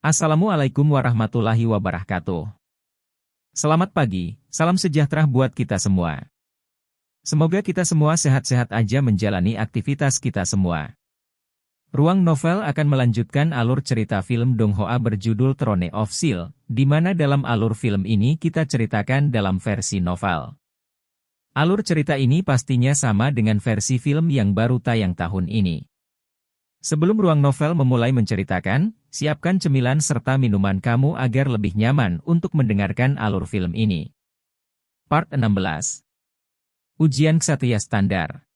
Assalamualaikum warahmatullahi wabarakatuh. Selamat pagi, salam sejahtera buat kita semua. Semoga kita semua sehat-sehat aja menjalani aktivitas kita semua. Ruang Novel akan melanjutkan alur cerita film Dong Hoa berjudul Throne of Steel, di mana dalam alur film ini kita ceritakan dalam versi novel. Alur cerita ini pastinya sama dengan versi film yang baru tayang tahun ini. Sebelum Ruang Novel memulai menceritakan, siapkan cemilan serta minuman kamu agar lebih nyaman untuk mendengarkan alur film ini. Part 16. Ujian Ksatria Standar.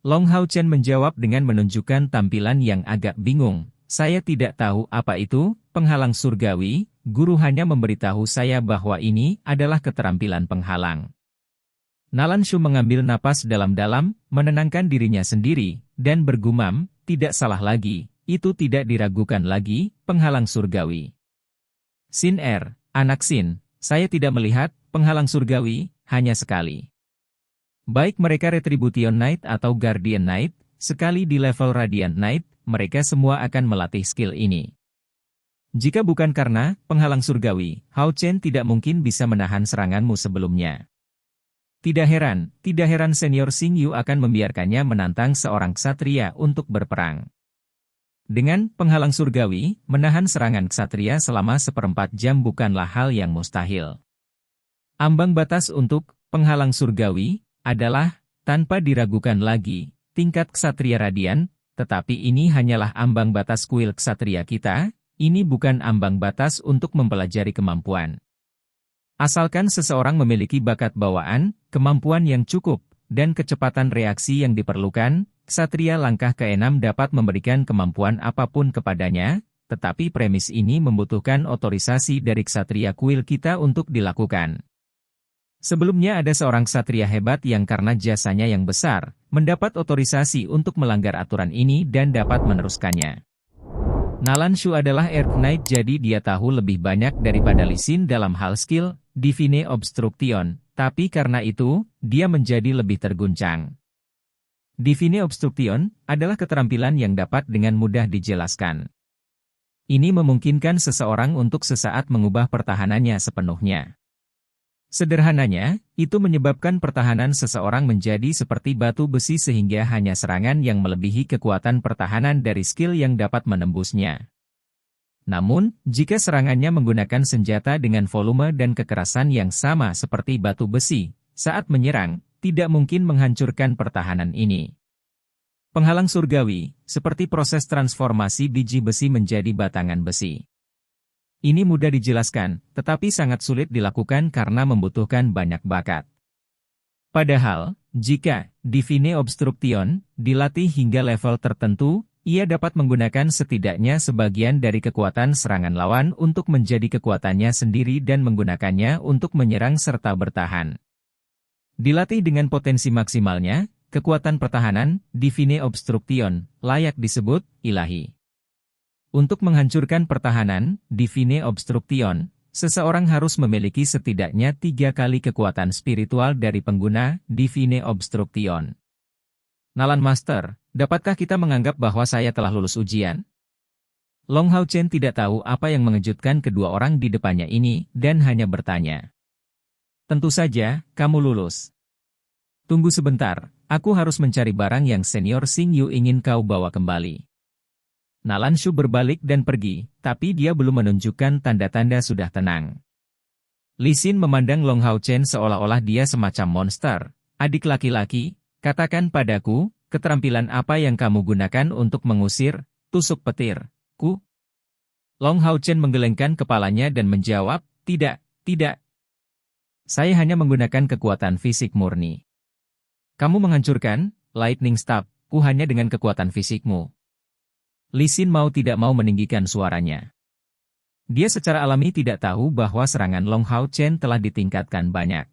Long Hao Chen menjawab dengan menunjukkan tampilan yang agak bingung. Saya tidak tahu apa itu, penghalang surgawi, guru hanya memberitahu saya bahwa ini adalah keterampilan penghalang. Nalan Shu mengambil napas dalam-dalam, menenangkan dirinya sendiri, dan bergumam, tidak salah lagi, itu tidak diragukan lagi, penghalang surgawi. Sin Er, anak Sin, saya tidak melihat penghalang surgawi, hanya sekali. Baik mereka Retribution Knight atau Guardian Knight, sekali di level Radiant Knight, mereka semua akan melatih skill ini. Jika bukan karena penghalang surgawi, Hao Chen tidak mungkin bisa menahan seranganmu sebelumnya. Tidak heran Senior Xing Yu akan membiarkannya menantang seorang ksatria untuk berperang. Dengan penghalang surgawi, menahan serangan ksatria selama 1/4 jam bukanlah hal yang mustahil. Ambang batas untuk penghalang surgawi adalah, tanpa diragukan lagi, tingkat ksatria radian, tetapi ini hanyalah ambang batas kuil ksatria kita, ini bukan ambang batas untuk mempelajari kemampuan. Asalkan seseorang memiliki bakat bawaan, kemampuan yang cukup, dan kecepatan reaksi yang diperlukan, ksatria langkah ke-6 dapat memberikan kemampuan apapun kepadanya, tetapi premis ini membutuhkan otorisasi dari ksatria kuil kita untuk dilakukan. Sebelumnya ada seorang ksatria hebat yang karena jasanya yang besar, mendapat otorisasi untuk melanggar aturan ini dan dapat meneruskannya. Nalan Shu adalah Earth Knight jadi dia tahu lebih banyak daripada Li Xin dalam hal skill Divine Obstruction, tapi karena itu, dia menjadi lebih terguncang. Divine Obstruction adalah keterampilan yang dapat dengan mudah dijelaskan. Ini memungkinkan seseorang untuk sesaat mengubah pertahanannya sepenuhnya. Sederhananya, itu menyebabkan pertahanan seseorang menjadi seperti batu besi sehingga hanya serangan yang melebihi kekuatan pertahanan dari skill yang dapat menembusnya. Namun, jika serangannya menggunakan senjata dengan volume dan kekerasan yang sama seperti batu besi, saat menyerang, tidak mungkin menghancurkan pertahanan ini. Penghalang surgawi, seperti proses transformasi biji besi menjadi batangan besi. Ini mudah dijelaskan, tetapi sangat sulit dilakukan karena membutuhkan banyak bakat. Padahal, jika Divine Obstruction dilatih hingga level tertentu, ia dapat menggunakan setidaknya sebagian dari kekuatan serangan lawan untuk menjadi kekuatannya sendiri dan menggunakannya untuk menyerang serta bertahan. Dilatih dengan potensi maksimalnya, kekuatan pertahanan, Divine Obstruction, layak disebut ilahi. Untuk menghancurkan pertahanan, Divine Obstruction, seseorang harus memiliki setidaknya 3 kali kekuatan spiritual dari pengguna Divine Obstruction. Nalan Master, dapatkah kita menganggap bahwa saya telah lulus ujian? Long Hao Chen tidak tahu apa yang mengejutkan kedua orang di depannya ini, dan hanya bertanya. Tentu saja, kamu lulus. Tunggu sebentar, aku harus mencari barang yang Senior Xing Yu ingin kau bawa kembali. Nalan Shu berbalik dan pergi, tapi dia belum menunjukkan tanda-tanda sudah tenang. Li Xin memandang Long Hao Chen seolah-olah dia semacam monster. Adik laki-laki, katakan padaku, keterampilan apa yang kamu gunakan untuk mengusir tusuk petir, ku? Long Hao Chen menggelengkan kepalanya dan menjawab, tidak. Saya hanya menggunakan kekuatan fisik murni. Kamu menghancurkan Lightning Stab, ku hanya dengan kekuatan fisikmu. Li Xin mau tidak mau meninggikan suaranya. Dia secara alami tidak tahu bahwa serangan Long Hao Chen telah ditingkatkan banyak.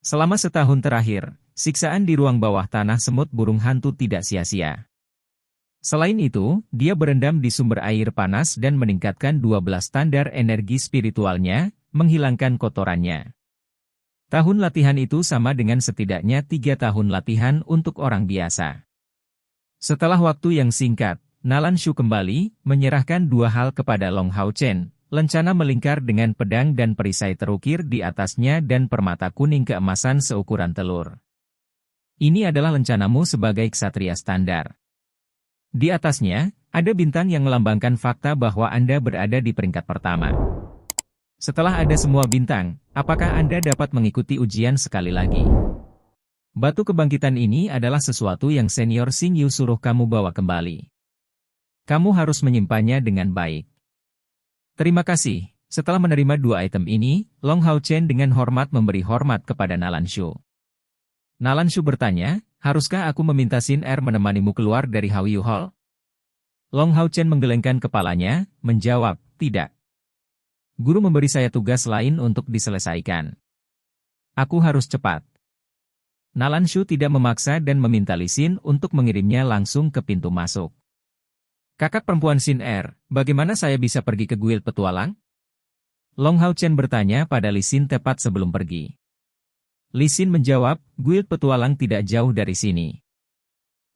Selama setahun terakhir, siksaan di ruang bawah tanah semut burung hantu tidak sia-sia. Selain itu, dia berendam di sumber air panas dan meningkatkan 12 standar energi spiritualnya, menghilangkan kotorannya. Tahun latihan itu sama dengan setidaknya 3 tahun latihan untuk orang biasa. Setelah waktu yang singkat, Nalan Shu kembali menyerahkan dua hal kepada Long Hao Chen, lencana melingkar dengan pedang dan perisai terukir di atasnya dan permata kuning keemasan seukuran telur. Ini adalah lencanamu sebagai ksatria standar. Di atasnya, ada bintang yang melambangkan fakta bahwa Anda berada di peringkat pertama. Setelah ada semua bintang, apakah Anda dapat mengikuti ujian sekali lagi? Batu kebangkitan ini adalah sesuatu yang senior Xing Yu suruh kamu bawa kembali. Kamu harus menyimpannya dengan baik. Terima kasih. Setelah menerima dua item ini, Long Hao Chen dengan hormat memberi hormat kepada Nalan Shu. Nalan Shu bertanya, haruskah aku meminta Xin Er menemanimu keluar dari Hao-Yu Hall? Long Hao Chen menggelengkan kepalanya, menjawab, tidak. Guru memberi saya tugas lain untuk diselesaikan. Aku harus cepat. Nalan Shu tidak memaksa dan meminta Li Xin untuk mengirimnya langsung ke pintu masuk. Kakak perempuan Xin Er, bagaimana saya bisa pergi ke guild petualang? Long Hao Chen bertanya pada Li Xin tepat sebelum pergi. Li Xin menjawab, guild petualang tidak jauh dari sini.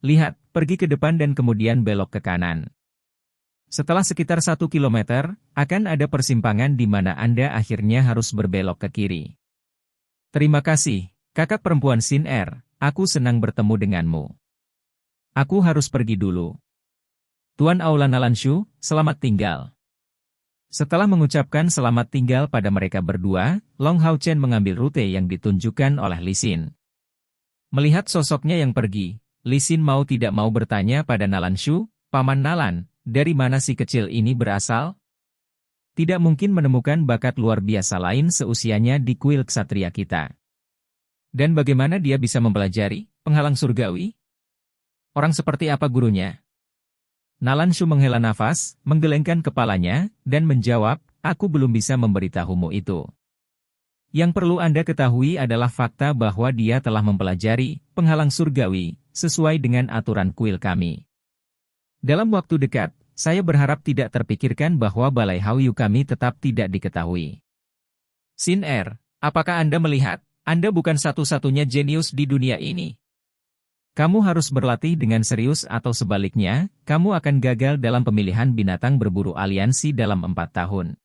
Lihat, pergi ke depan dan kemudian belok ke kanan. Setelah sekitar 1 kilometer, akan ada persimpangan di mana Anda akhirnya harus berbelok ke kiri. Terima kasih, kakak perempuan Xin Er, aku senang bertemu denganmu. Aku harus pergi dulu. Tuan Aula Nalan Shu, selamat tinggal. Setelah mengucapkan selamat tinggal pada mereka berdua, Long Hao Chen mengambil rute yang ditunjukkan oleh Li Xin. Melihat sosoknya yang pergi, Li Xin mau tidak mau bertanya pada Nalan Shu, Paman Nalan, dari mana si kecil ini berasal? Tidak mungkin menemukan bakat luar biasa lain seusianya di kuil ksatria kita. Dan bagaimana dia bisa mempelajari penghalang surgawi? Orang seperti apa gurunya? Nalan Shu menghela nafas, menggelengkan kepalanya, dan menjawab, aku belum bisa memberitahumu itu. Yang perlu Anda ketahui adalah fakta bahwa dia telah mempelajari penghalang surgawi, sesuai dengan aturan kuil kami. Dalam waktu dekat, saya berharap tidak terpikirkan bahwa balai Hao-Yu kami tetap tidak diketahui. Xin Er, apakah Anda melihat, Anda bukan satu-satunya jenius di dunia ini? Kamu harus berlatih dengan serius atau sebaliknya, kamu akan gagal dalam pemilihan binatang berburu aliansi dalam 4 tahun.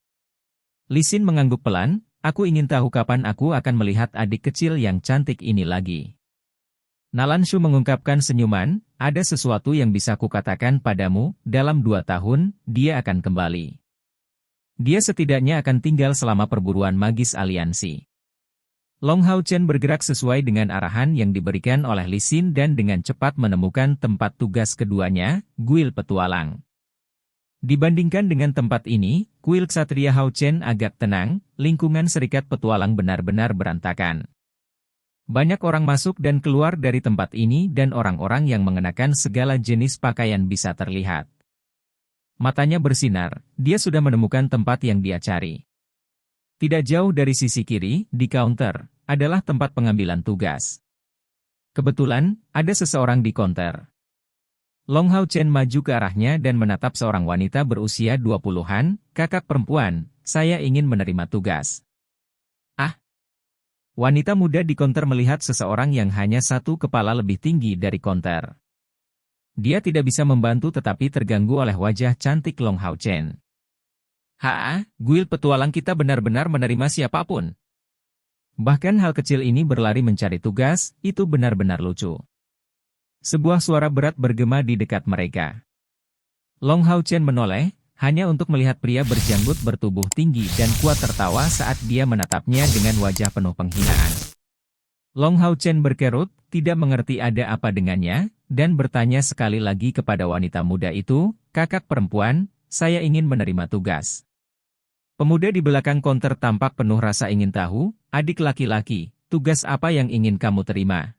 Li Xin mengangguk pelan, aku ingin tahu kapan aku akan melihat adik kecil yang cantik ini lagi. Nalan Shu mengungkapkan senyuman, ada sesuatu yang bisa kukatakan padamu, dalam 2 tahun, dia akan kembali. Dia setidaknya akan tinggal selama perburuan magis aliansi. Long Hao Chen bergerak sesuai dengan arahan yang diberikan oleh Li Xin dan dengan cepat menemukan tempat tugas keduanya, guil petualang. Dibandingkan dengan tempat ini, kuil ksatria Hao Chen agak tenang, lingkungan serikat petualang benar-benar berantakan. Banyak orang masuk dan keluar dari tempat ini dan orang-orang yang mengenakan segala jenis pakaian bisa terlihat. Matanya bersinar, dia sudah menemukan tempat yang dia cari. Tidak jauh dari sisi kiri, di counter, adalah tempat pengambilan tugas. Kebetulan, ada seseorang di counter. Long Hao Chen maju ke arahnya dan menatap seorang wanita berusia 20-an, kakak perempuan, saya ingin menerima tugas. Ah! Wanita muda di counter melihat seseorang yang hanya satu kepala lebih tinggi dari counter. Dia tidak bisa membantu tetapi terganggu oleh wajah cantik Long Hao Chen. Guil petualang kita benar-benar menerima siapapun. Bahkan hal kecil ini berlari mencari tugas, itu benar-benar lucu. Sebuah suara berat bergema di dekat mereka. Long Hao Chen menoleh, hanya untuk melihat pria berjanggut bertubuh tinggi dan kuat tertawa saat dia menatapnya dengan wajah penuh penghinaan. Long Hao Chen berkerut, tidak mengerti ada apa dengannya, dan bertanya sekali lagi kepada wanita muda itu, kakak perempuan, saya ingin menerima tugas. Pemuda di belakang konter tampak penuh rasa ingin tahu, adik laki-laki, tugas apa yang ingin kamu terima?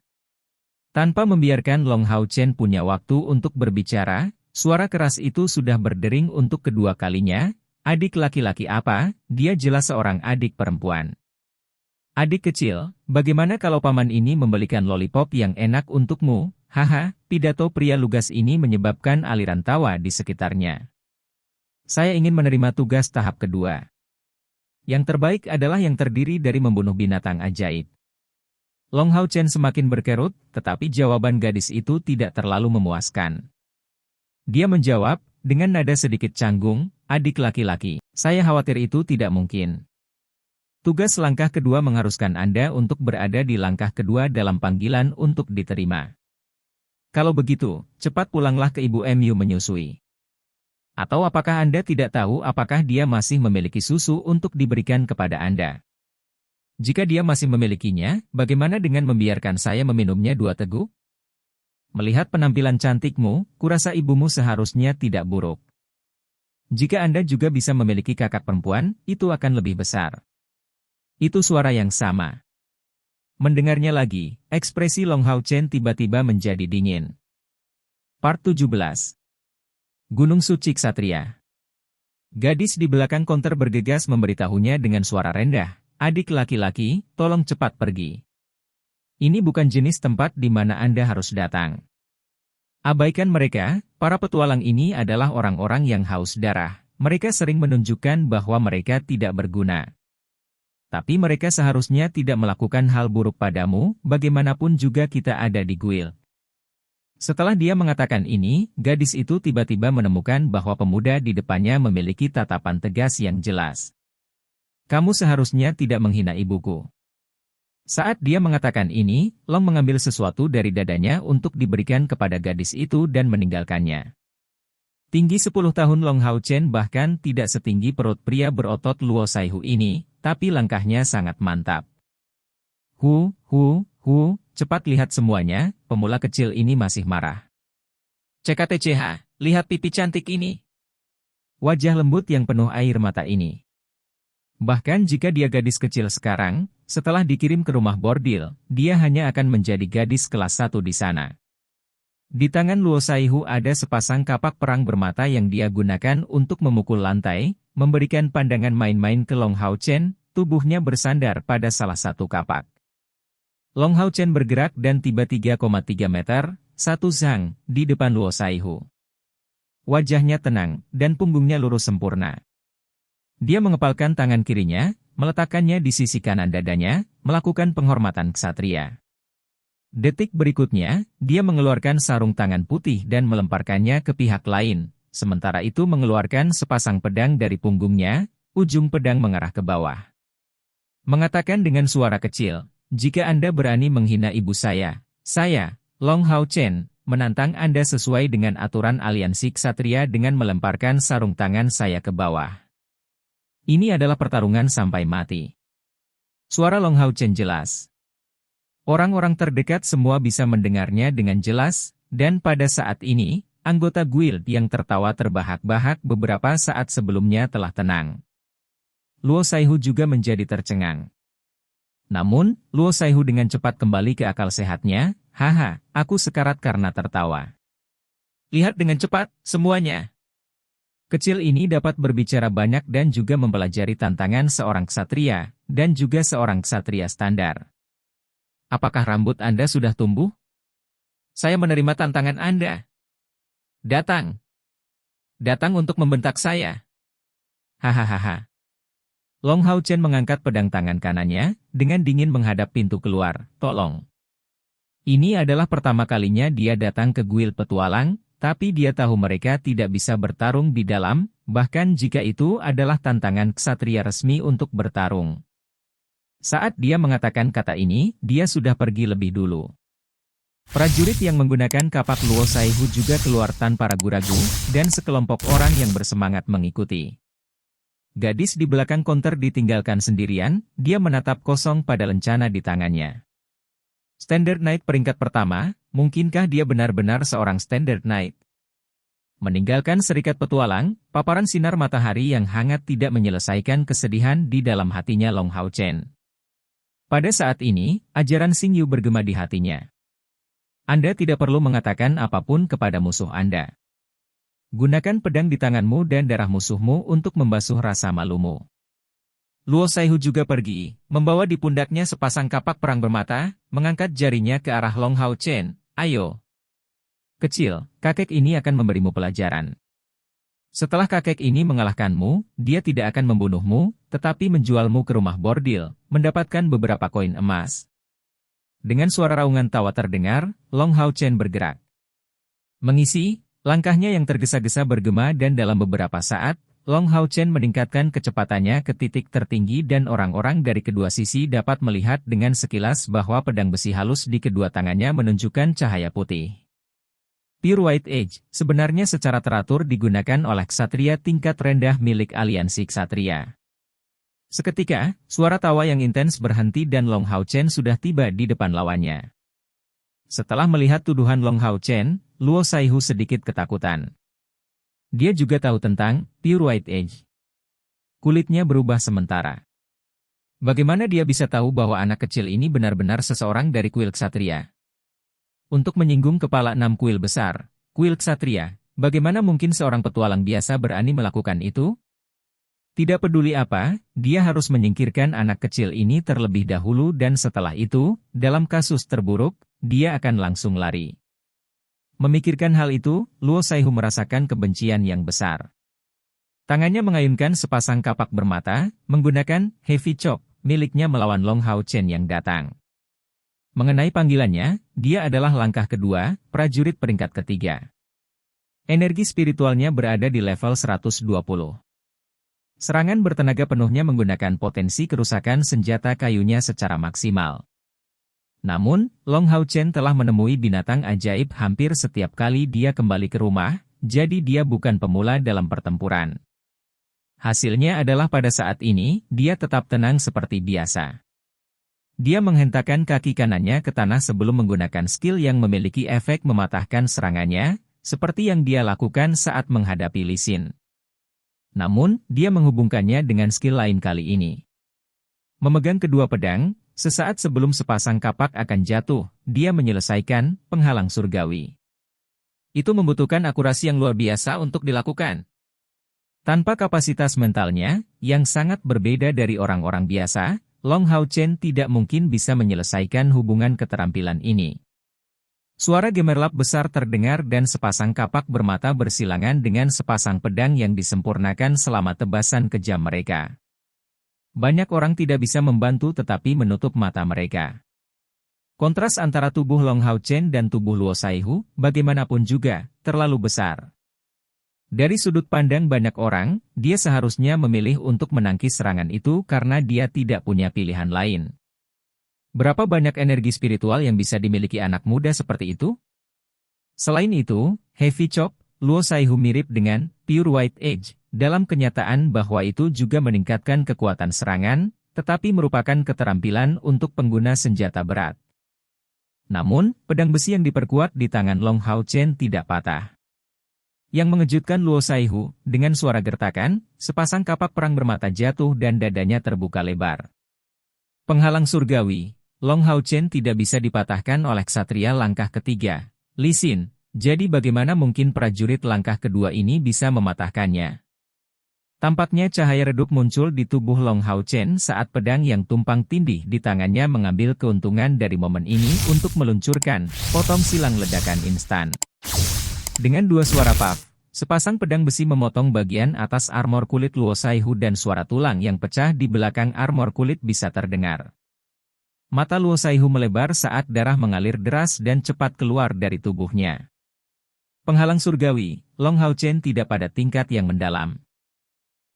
Tanpa membiarkan Long Hao Chen punya waktu untuk berbicara, suara keras itu sudah berdering untuk kedua kalinya, adik laki-laki apa, dia jelas seorang adik perempuan. Adik kecil, bagaimana kalau paman ini membelikan lollipop yang enak untukmu? Haha, pidato pria lugas ini menyebabkan aliran tawa di sekitarnya. Saya ingin menerima tugas tahap kedua. Yang terbaik adalah yang terdiri dari membunuh binatang ajaib. Long Hao Chen semakin berkerut, tetapi jawaban gadis itu tidak terlalu memuaskan. Dia menjawab, dengan nada sedikit canggung, adik laki-laki, saya khawatir itu tidak mungkin. Tugas langkah kedua mengharuskan Anda untuk berada di langkah kedua dalam panggilan untuk diterima. Kalau begitu, cepat pulanglah ke Ibu Mu menyusui. Atau apakah Anda tidak tahu apakah dia masih memiliki susu untuk diberikan kepada Anda? Jika dia masih memilikinya, bagaimana dengan membiarkan saya meminumnya 2 teguk? Melihat penampilan cantikmu, kurasa ibumu seharusnya tidak buruk. Jika Anda juga bisa memiliki kakak perempuan, itu akan lebih besar. Itu suara yang sama. Mendengarnya lagi, ekspresi Long Hao Chen tiba-tiba menjadi dingin. Part 17. Gunung Suci Ksatria. Gadis di belakang konter bergegas memberitahunya dengan suara rendah, adik laki-laki, tolong cepat pergi. Ini bukan jenis tempat di mana Anda harus datang. Abaikan mereka, para petualang ini adalah orang-orang yang haus darah. Mereka sering menunjukkan bahwa mereka tidak berguna. Tapi mereka seharusnya tidak melakukan hal buruk padamu, bagaimanapun juga kita ada di guild. Setelah dia mengatakan ini, gadis itu tiba-tiba menemukan bahwa pemuda di depannya memiliki tatapan tegas yang jelas. Kamu seharusnya tidak menghina ibuku. Saat dia mengatakan ini, Long mengambil sesuatu dari dadanya untuk diberikan kepada gadis itu dan meninggalkannya. Tinggi 10 tahun Long Hao Chen bahkan tidak setinggi perut pria berotot Luo Saihu ini, tapi langkahnya sangat mantap. Cepat lihat semuanya, pemula kecil ini masih marah. CKTCH, lihat pipi cantik ini. Wajah lembut yang penuh air mata ini. Bahkan jika dia gadis kecil sekarang, setelah dikirim ke rumah bordil, dia hanya akan menjadi gadis kelas 1 di sana. Di tangan Luo Saihu ada sepasang kapak perang bermata yang dia gunakan untuk memukul lantai, memberikan pandangan main-main ke Long Hao Chen, tubuhnya bersandar pada salah satu kapak. Long Hao Chen bergerak dan tiba 3,3 meter, 1 zang, di depan Luo Saihu. Wajahnya tenang, dan punggungnya lurus sempurna. Dia mengepalkan tangan kirinya, meletakkannya di sisi kanan dadanya, melakukan penghormatan ksatria. Detik berikutnya, dia mengeluarkan sarung tangan putih dan melemparkannya ke pihak lain, sementara itu mengeluarkan sepasang pedang dari punggungnya, ujung pedang mengarah ke bawah. Mengatakan dengan suara kecil, jika Anda berani menghina ibu saya, Long Hao Chen, menantang Anda sesuai dengan aturan aliansi ksatria dengan melemparkan sarung tangan saya ke bawah. Ini adalah pertarungan sampai mati. Suara Long Hao Chen jelas. Orang-orang terdekat semua bisa mendengarnya dengan jelas, dan pada saat ini, anggota guild yang tertawa terbahak-bahak beberapa saat sebelumnya telah tenang. Luo Saihu juga menjadi tercengang. Namun, Luo Saihu dengan cepat kembali ke akal sehatnya, haha, aku sekarat karena tertawa. Lihat dengan cepat, semuanya. Kecil ini dapat berbicara banyak dan juga mempelajari tantangan seorang ksatria, dan juga seorang ksatria standar. Apakah rambut Anda sudah tumbuh? Saya menerima tantangan Anda. Datang. Datang untuk membentak saya. Hahaha. Long Hao Chen mengangkat pedang tangan kanannya, dengan dingin menghadap pintu keluar, tolong. Ini adalah pertama kalinya dia datang ke guild petualang, tapi dia tahu mereka tidak bisa bertarung di dalam, bahkan jika itu adalah tantangan ksatria resmi untuk bertarung. Saat dia mengatakan kata ini, dia sudah pergi lebih dulu. Prajurit yang menggunakan kapak Luo Saihu juga keluar tanpa ragu-ragu, dan sekelompok orang yang bersemangat mengikuti. Gadis di belakang konter ditinggalkan sendirian, dia menatap kosong pada lencana di tangannya. Standard Knight peringkat pertama, mungkinkah dia benar-benar seorang Standard Knight? Meninggalkan serikat petualang, paparan sinar matahari yang hangat tidak menyelesaikan kesedihan di dalam hatinya Long Hao Chen. Pada saat ini, ajaran Xing Yu bergema di hatinya. Anda tidak perlu mengatakan apapun kepada musuh Anda. Gunakan pedang di tanganmu dan darah musuhmu untuk membasuh rasa malumu. Luo Saihu juga pergi, membawa di pundaknya sepasang kapak perang bermata, mengangkat jarinya ke arah Long Hao Chen. Ayo. Kecil, kakek ini akan memberimu pelajaran. Setelah kakek ini mengalahkanmu, dia tidak akan membunuhmu, tetapi menjualmu ke rumah bordil, mendapatkan beberapa koin emas. Dengan suara raungan tawa terdengar, Long Hao Chen bergerak. Mengisi, Langkahnya yang tergesa-gesa bergema dan dalam beberapa saat, Long Hao Chen meningkatkan kecepatannya ke titik tertinggi dan orang-orang dari kedua sisi dapat melihat dengan sekilas bahwa pedang besi halus di kedua tangannya menunjukkan cahaya putih. Pure White Age sebenarnya secara teratur digunakan oleh ksatria tingkat rendah milik aliansi ksatria. Seketika, suara tawa yang intens berhenti dan Long Hao Chen sudah tiba di depan lawannya. Setelah melihat tuduhan Long Hao Chen, Luo Saihu sedikit ketakutan. Dia juga tahu tentang Pure White Age. Kulitnya berubah sementara. Bagaimana dia bisa tahu bahwa anak kecil ini benar-benar seseorang dari kuil ksatria? Untuk menyinggung kepala 6 kuil besar, kuil ksatria, bagaimana mungkin seorang petualang biasa berani melakukan itu? Tidak peduli apa, dia harus menyingkirkan anak kecil ini terlebih dahulu dan setelah itu, dalam kasus terburuk, dia akan langsung lari. Memikirkan hal itu, Luo Saihu merasakan kebencian yang besar. Tangannya mengayunkan sepasang kapak bermata, menggunakan heavy chop miliknya melawan Long Hao Chen yang datang. Mengenai panggilannya, dia adalah langkah kedua, prajurit peringkat ketiga. Energi spiritualnya berada di level 120. Serangan bertenaga penuhnya menggunakan potensi kerusakan senjata kayunya secara maksimal. Namun, Long Hao Chen telah menemui binatang ajaib hampir setiap kali dia kembali ke rumah, jadi dia bukan pemula dalam pertempuran. Hasilnya adalah pada saat ini, dia tetap tenang seperti biasa. Dia menghentakkan kaki kanannya ke tanah sebelum menggunakan skill yang memiliki efek mematahkan serangannya, seperti yang dia lakukan saat menghadapi Li Xin. Namun, dia menghubungkannya dengan skill lain kali ini. Memegang kedua pedang, sesaat sebelum sepasang kapak akan jatuh, dia menyelesaikan penghalang surgawi. Itu membutuhkan akurasi yang luar biasa untuk dilakukan. Tanpa kapasitas mentalnya, yang sangat berbeda dari orang-orang biasa, Long Hao Chen tidak mungkin bisa menyelesaikan hubungan keterampilan ini. Suara gemerlap besar terdengar dan sepasang kapak bermata bersilangan dengan sepasang pedang yang disempurnakan selama tebasan kejam mereka. Banyak orang tidak bisa membantu tetapi menutup mata mereka. Kontras antara tubuh Long Hao Chen dan tubuh Luo Saihu, bagaimanapun juga, terlalu besar. Dari sudut pandang banyak orang, dia seharusnya memilih untuk menangkis serangan itu karena dia tidak punya pilihan lain. Berapa banyak energi spiritual yang bisa dimiliki anak muda seperti itu? Selain itu, Heavy Chop, Luo Saihu mirip dengan Pure White Age. Dalam kenyataan bahwa itu juga meningkatkan kekuatan serangan, tetapi merupakan keterampilan untuk pengguna senjata berat. Namun, pedang besi yang diperkuat di tangan Long Hao Chen tidak patah. Yang mengejutkan Luo Saihu, dengan suara gertakan, sepasang kapak perang bermata jatuh dan dadanya terbuka lebar. Penghalang surgawi, Long Hao Chen tidak bisa dipatahkan oleh ksatria langkah ketiga, Li Xin, jadi bagaimana mungkin prajurit langkah kedua ini bisa mematahkannya? Tampaknya cahaya redup muncul di tubuh Long Hao Chen saat pedang yang tumpang tindih di tangannya mengambil keuntungan dari momen ini untuk meluncurkan potong silang ledakan instan. Dengan dua suara paf, sepasang pedang besi memotong bagian atas armor kulit Luo Saihu dan suara tulang yang pecah di belakang armor kulit bisa terdengar. Mata Luo Saihu melebar saat darah mengalir deras dan cepat keluar dari tubuhnya. Penghalang surgawi, Long Hao Chen tidak pada tingkat yang mendalam.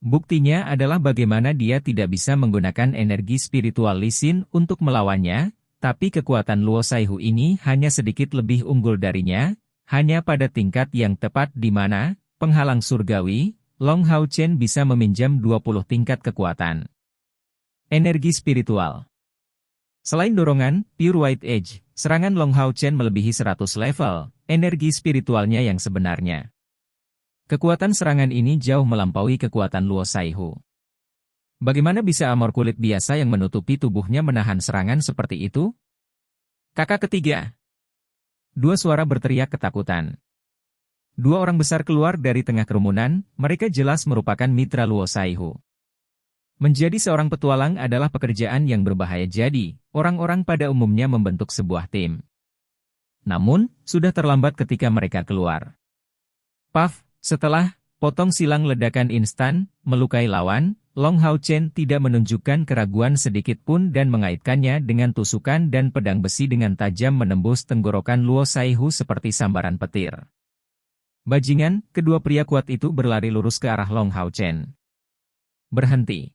Buktinya adalah bagaimana dia tidak bisa menggunakan energi spiritual Li Xin untuk melawannya, tapi kekuatan Luo Saihu ini hanya sedikit lebih unggul darinya, hanya pada tingkat yang tepat di mana, penghalang surgawi, Long Hao Chen bisa meminjam 20 tingkat kekuatan. Energi spiritual. Selain dorongan, Pure White Age, serangan Long Hao Chen melebihi 100 level, energi spiritualnya yang sebenarnya. Kekuatan serangan ini jauh melampaui kekuatan Luo Saihu. Bagaimana bisa armor kulit biasa yang menutupi tubuhnya menahan serangan seperti itu? Kakak ketiga. Dua suara berteriak ketakutan. Dua orang besar keluar dari tengah kerumunan, mereka jelas merupakan mitra Luo Saihu. Menjadi seorang petualang adalah pekerjaan yang berbahaya jadi, orang-orang pada umumnya membentuk sebuah tim. Namun, sudah terlambat ketika mereka keluar. Paf! Setelah potong silang ledakan instan, melukai lawan, Long Hao Chen tidak menunjukkan keraguan sedikit pun dan mengaitkannya dengan tusukan dan pedang besi dengan tajam menembus tenggorokan Luo Saihu seperti sambaran petir. Bajingan, kedua pria kuat itu berlari lurus ke arah Long Hao Chen. Berhenti.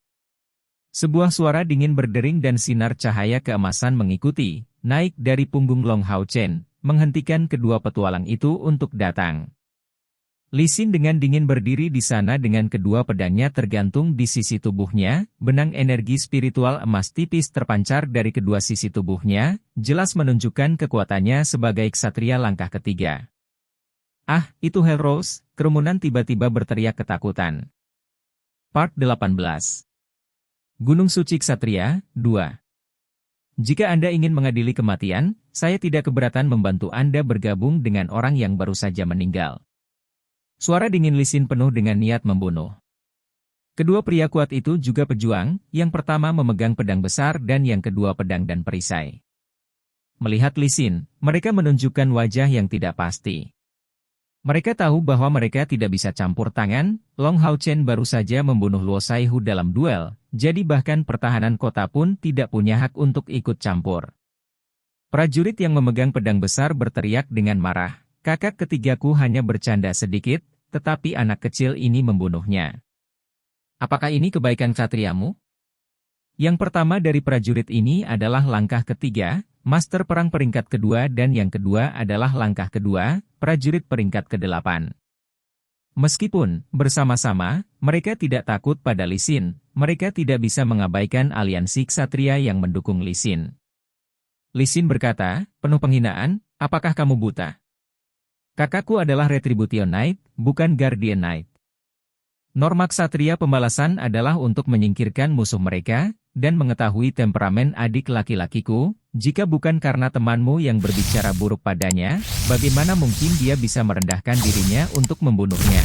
Sebuah suara dingin berdering dan sinar cahaya keemasan mengikuti, naik dari punggung Long Hao Chen, menghentikan kedua petualang itu untuk datang. Li Xin dengan dingin berdiri di sana dengan kedua pedangnya tergantung di sisi tubuhnya, benang energi spiritual emas tipis terpancar dari kedua sisi tubuhnya, jelas menunjukkan kekuatannya sebagai ksatria langkah ketiga. Ah, itu Hellrose, kerumunan tiba-tiba berteriak ketakutan. Part 18. Gunung Suci Ksatria, 2. Jika Anda ingin mengadili kematian, saya tidak keberatan membantu Anda bergabung dengan orang yang baru saja meninggal. Suara dingin Li Xin penuh dengan niat membunuh. Kedua pria kuat itu juga pejuang, yang pertama memegang pedang besar dan yang kedua pedang dan perisai. Melihat Li Xin, mereka menunjukkan wajah yang tidak pasti. Mereka tahu bahwa mereka tidak bisa campur tangan, Long Hao Chen baru saja membunuh Luo Saihu dalam duel, jadi bahkan pertahanan kota pun tidak punya hak untuk ikut campur. Prajurit yang memegang pedang besar berteriak dengan marah, "Kakak ketigaku hanya bercanda sedikit, tetapi anak kecil ini membunuhnya. Apakah ini kebaikan ksatriamu?" Yang pertama dari prajurit ini adalah langkah ketiga, master perang peringkat kedua dan yang kedua adalah langkah kedua, prajurit peringkat ke-8. Meskipun, bersama-sama, mereka tidak takut pada Li Xin, mereka tidak bisa mengabaikan aliansi ksatria yang mendukung Li Xin. Li Xin berkata, penuh penghinaan, "Apakah kamu buta? Kakakku adalah Retribution Knight, bukan Guardian Knight. Norma ksatria pembalasan adalah untuk menyingkirkan musuh mereka, dan mengetahui temperamen adik laki-lakiku, jika bukan karena temanmu yang berbicara buruk padanya, bagaimana mungkin dia bisa merendahkan dirinya untuk membunuhnya?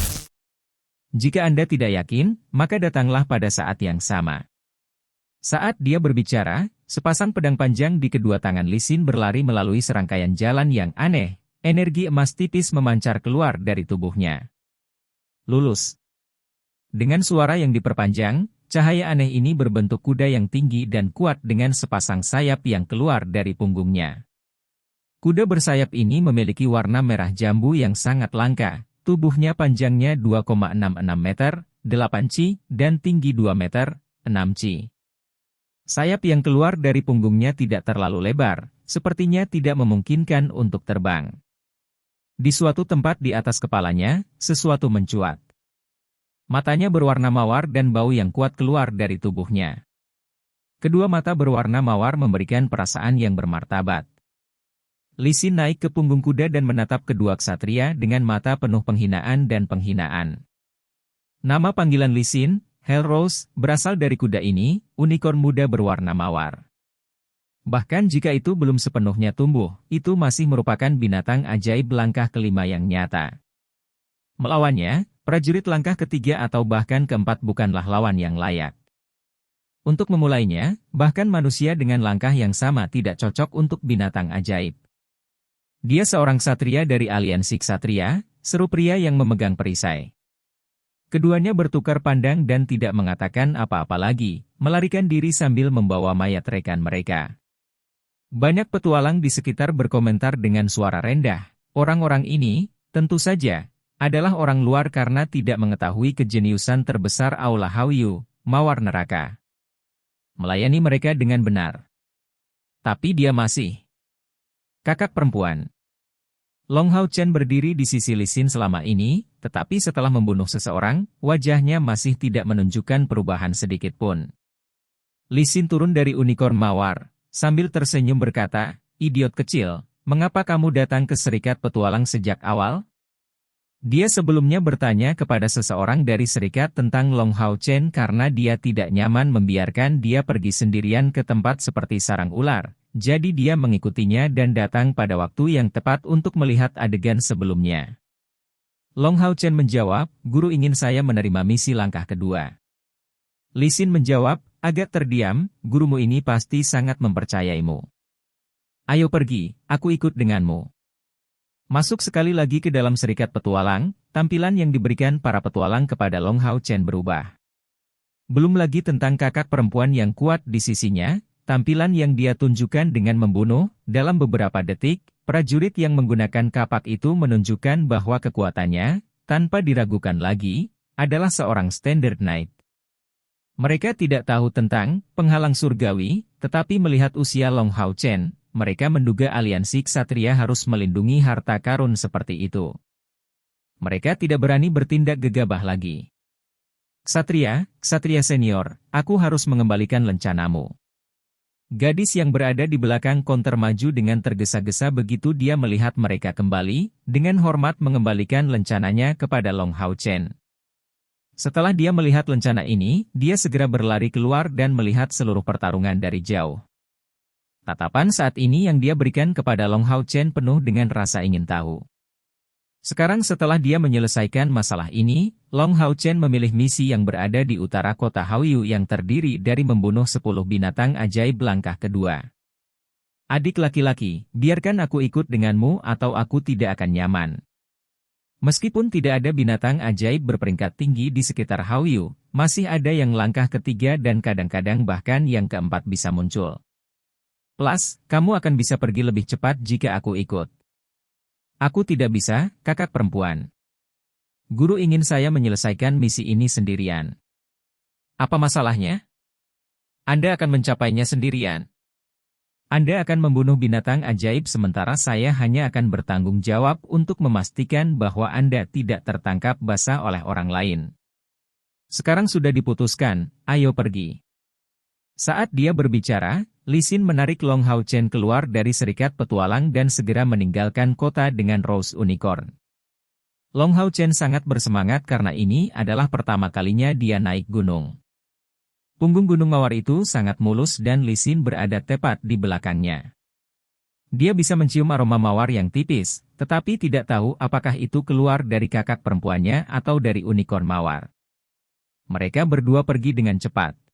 Jika Anda tidak yakin, maka datanglah pada saat yang sama." Saat dia berbicara, sepasang pedang panjang di kedua tangan Li Xin berlari melalui serangkaian jalan yang aneh. Energi emas tipis memancar keluar dari tubuhnya. Lulus. Dengan suara yang diperpanjang, cahaya aneh ini berbentuk kuda yang tinggi dan kuat dengan sepasang sayap yang keluar dari punggungnya. Kuda bersayap ini memiliki warna merah jambu yang sangat langka, tubuhnya panjangnya 2,66 meter, 8 ci, dan tinggi 2 meter, 6 ci. Sayap yang keluar dari punggungnya tidak terlalu lebar, sepertinya tidak memungkinkan untuk terbang. Di suatu tempat di atas kepalanya, sesuatu mencuat. Matanya berwarna mawar dan bau yang kuat keluar dari tubuhnya. Kedua mata berwarna mawar memberikan perasaan yang bermartabat. Li Xin naik ke punggung kuda dan menatap kedua ksatria dengan mata penuh penghinaan dan penghinaan. Nama panggilan Li Xin, Hellrose, berasal dari kuda ini, unicorn muda berwarna mawar. Bahkan jika itu belum sepenuhnya tumbuh, itu masih merupakan binatang ajaib langkah kelima yang nyata. Melawannya, prajurit langkah ketiga atau bahkan keempat bukanlah lawan yang layak. Untuk memulainya, bahkan manusia dengan langkah yang sama tidak cocok untuk binatang ajaib. Dia seorang ksatria dari aliansi ksatria, seru pria yang memegang perisai. Keduanya bertukar pandang dan tidak mengatakan apa-apa lagi, melarikan diri sambil membawa mayat rekan mereka. Banyak petualang di sekitar berkomentar dengan suara rendah, orang-orang ini, tentu saja, adalah orang luar karena tidak mengetahui kejeniusan terbesar Aula Hauyu, mawar neraka. Melayani mereka dengan benar. Tapi dia masih kakak perempuan. Long Hao Chen berdiri di sisi Li Xin selama ini, tetapi setelah membunuh seseorang, wajahnya masih tidak menunjukkan perubahan sedikit pun. Li Xin turun dari unicorn mawar, sambil tersenyum berkata, "Idiot kecil, mengapa kamu datang ke Serikat Petualang sejak awal?" Dia sebelumnya bertanya kepada seseorang dari serikat tentang Long Hao Chen karena dia tidak nyaman membiarkan dia pergi sendirian ke tempat seperti sarang ular, jadi dia mengikutinya dan datang pada waktu yang tepat untuk melihat adegan sebelumnya. Long Hao Chen menjawab, "Guru ingin saya menerima misi langkah kedua." Li Xin menjawab, agak terdiam, "Gurumu ini pasti sangat mempercayaimu. Ayo pergi, aku ikut denganmu." Masuk sekali lagi ke dalam serikat petualang, tampilan yang diberikan para petualang kepada Long Hao Chen berubah. Belum lagi tentang kakak perempuan yang kuat di sisinya, tampilan yang dia tunjukkan dengan membunuh, dalam beberapa detik, prajurit yang menggunakan kapak itu menunjukkan bahwa kekuatannya, tanpa diragukan lagi, adalah seorang Standard Knight. Mereka tidak tahu tentang penghalang surgawi, tetapi melihat usia Long Hao Chen, mereka menduga aliansi ksatria harus melindungi harta karun seperti itu. Mereka tidak berani bertindak gegabah lagi. Ksatria senior, aku harus mengembalikan lencanamu. Gadis yang berada di belakang konter maju dengan tergesa-gesa begitu dia melihat mereka kembali, dengan hormat mengembalikan lencananya kepada Long Hao Chen. Setelah dia melihat lencana ini, dia segera berlari keluar dan melihat seluruh pertarungan dari jauh. Tatapan saat ini yang dia berikan kepada Long Hao Chen penuh dengan rasa ingin tahu. Sekarang setelah dia menyelesaikan masalah ini, Long Hao Chen memilih misi yang berada di utara kota Haoyu yang terdiri dari membunuh 10 binatang ajaib langkah kedua. Adik laki-laki, biarkan aku ikut denganmu atau aku tidak akan nyaman. Meskipun tidak ada binatang ajaib berperingkat tinggi di sekitar Haoyu, masih ada yang langkah ketiga dan kadang-kadang bahkan yang keempat bisa muncul. Plus, kamu akan bisa pergi lebih cepat jika aku ikut. Aku tidak bisa, kakak perempuan. Guru ingin saya menyelesaikan misi ini sendirian. Apa masalahnya? Anda akan mencapainya sendirian. Anda akan membunuh binatang ajaib sementara saya hanya akan bertanggung jawab untuk memastikan bahwa Anda tidak tertangkap basah oleh orang lain. Sekarang sudah diputuskan, ayo pergi. Saat dia berbicara, Li Xin menarik Long Hao Chen keluar dari serikat petualang dan segera meninggalkan kota dengan Rose Unicorn. Long Hao Chen sangat bersemangat karena ini adalah pertama kalinya dia naik gunung. Punggung gunung mawar itu sangat mulus dan Li Xin berada tepat di belakangnya. Dia bisa mencium aroma mawar yang tipis, tetapi tidak tahu apakah itu keluar dari kakak perempuannya atau dari unicorn mawar. Mereka berdua pergi dengan cepat.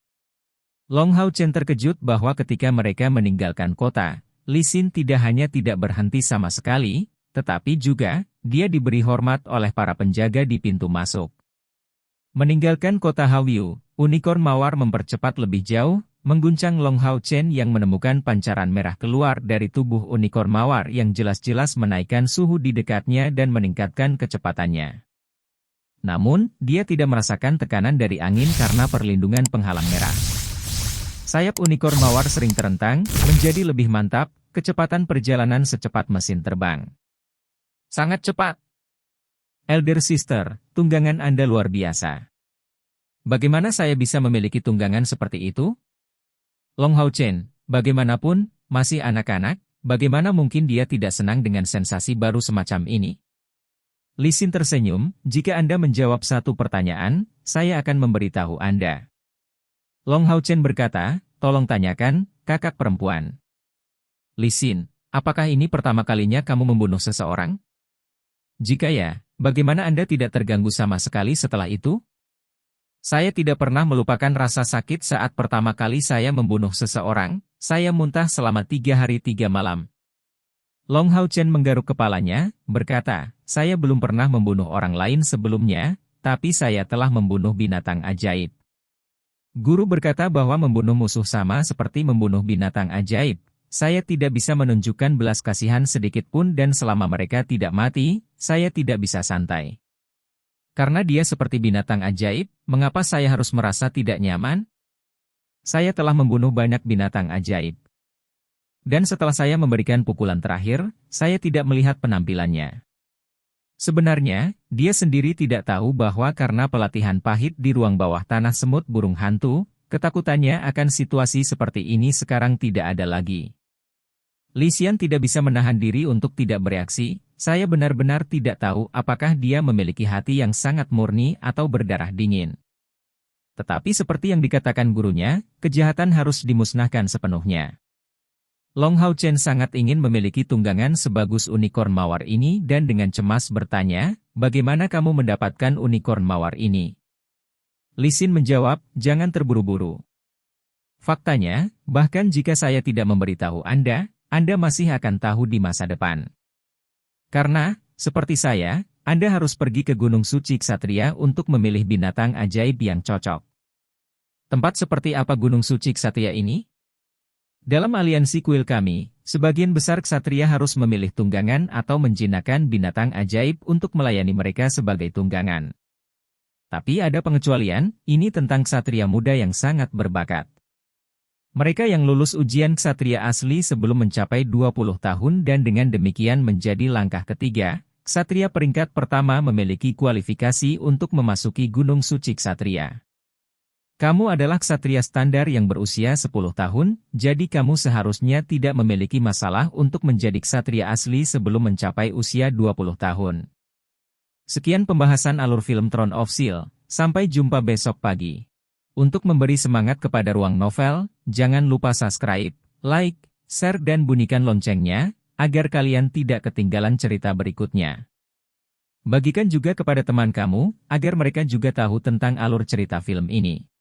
Long Hao Chen terkejut bahwa ketika mereka meninggalkan kota, Li Xin tidak hanya tidak berhenti sama sekali, tetapi juga, dia diberi hormat oleh para penjaga di pintu masuk. Meninggalkan kota Haoyu, unicorn mawar mempercepat lebih jauh, mengguncang Long Hao Chen yang menemukan pancaran merah keluar dari tubuh unicorn mawar yang jelas-jelas menaikkan suhu di dekatnya dan meningkatkan kecepatannya. Namun, dia tidak merasakan tekanan dari angin karena perlindungan penghalang merah. Sayap unicorn mawar sering terentang, menjadi lebih mantap, kecepatan perjalanan secepat mesin terbang. Sangat cepat. Elder Sister, tunggangan Anda luar biasa. Bagaimana saya bisa memiliki tunggangan seperti itu? Long Hao Chen, bagaimanapun, masih anak-anak, bagaimana mungkin dia tidak senang dengan sensasi baru semacam ini? Li Xin tersenyum, jika Anda menjawab satu pertanyaan, saya akan memberitahu Anda. Long Hao Chen berkata, tolong tanyakan, kakak perempuan. Li Xin, apakah ini pertama kalinya kamu membunuh seseorang? Jika ya, bagaimana Anda tidak terganggu sama sekali setelah itu? Saya tidak pernah melupakan rasa sakit saat pertama kali saya membunuh seseorang, saya muntah selama 3 hari 3 malam. Long Hao Chen menggaruk kepalanya, berkata, saya belum pernah membunuh orang lain sebelumnya, tapi saya telah membunuh binatang ajaib. Guru berkata bahwa membunuh musuh sama seperti membunuh binatang ajaib. Saya tidak bisa menunjukkan belas kasihan sedikit pun dan selama mereka tidak mati, saya tidak bisa santai. Karena dia seperti binatang ajaib, mengapa saya harus merasa tidak nyaman? Saya telah membunuh banyak binatang ajaib. Dan setelah saya memberikan pukulan terakhir, saya tidak melihat penampilannya. Sebenarnya, dia sendiri tidak tahu bahwa karena pelatihan pahit di ruang bawah tanah semut burung hantu, ketakutannya akan situasi seperti ini sekarang tidak ada lagi. Li Xian tidak bisa menahan diri untuk tidak bereaksi. Saya benar-benar tidak tahu apakah dia memiliki hati yang sangat murni atau berdarah dingin. Tetapi seperti yang dikatakan gurunya, kejahatan harus dimusnahkan sepenuhnya. Long Hao Chen sangat ingin memiliki tunggangan sebagus unicorn mawar ini dan dengan cemas bertanya, bagaimana kamu mendapatkan unicorn mawar ini? Li Xin menjawab, jangan terburu-buru. Faktanya, bahkan jika saya tidak memberitahu Anda masih akan tahu di masa depan. Karena, seperti saya, Anda harus pergi ke Gunung Suci Ksatria untuk memilih binatang ajaib yang cocok. Tempat seperti apa Gunung Suci Ksatria ini? Dalam aliansi kuil kami, Sebagian besar ksatria harus memilih tunggangan atau menjinakkan binatang ajaib untuk melayani mereka sebagai tunggangan. Tapi ada pengecualian, ini tentang ksatria muda yang sangat berbakat. Mereka yang lulus ujian ksatria asli sebelum mencapai 20 tahun dan dengan demikian menjadi langkah ketiga, ksatria peringkat pertama memiliki kualifikasi untuk memasuki Gunung Suci Ksatria. Kamu adalah ksatria standar yang berusia 10 tahun, jadi kamu seharusnya tidak memiliki masalah untuk menjadi ksatria asli sebelum mencapai usia 20 tahun. Sekian pembahasan alur film Throne of Steel, sampai jumpa besok pagi. Untuk memberi semangat kepada Ruang Novel, jangan lupa subscribe, like, share dan bunyikan loncengnya, agar kalian tidak ketinggalan cerita berikutnya. Bagikan juga kepada teman kamu, agar mereka juga tahu tentang alur cerita film ini.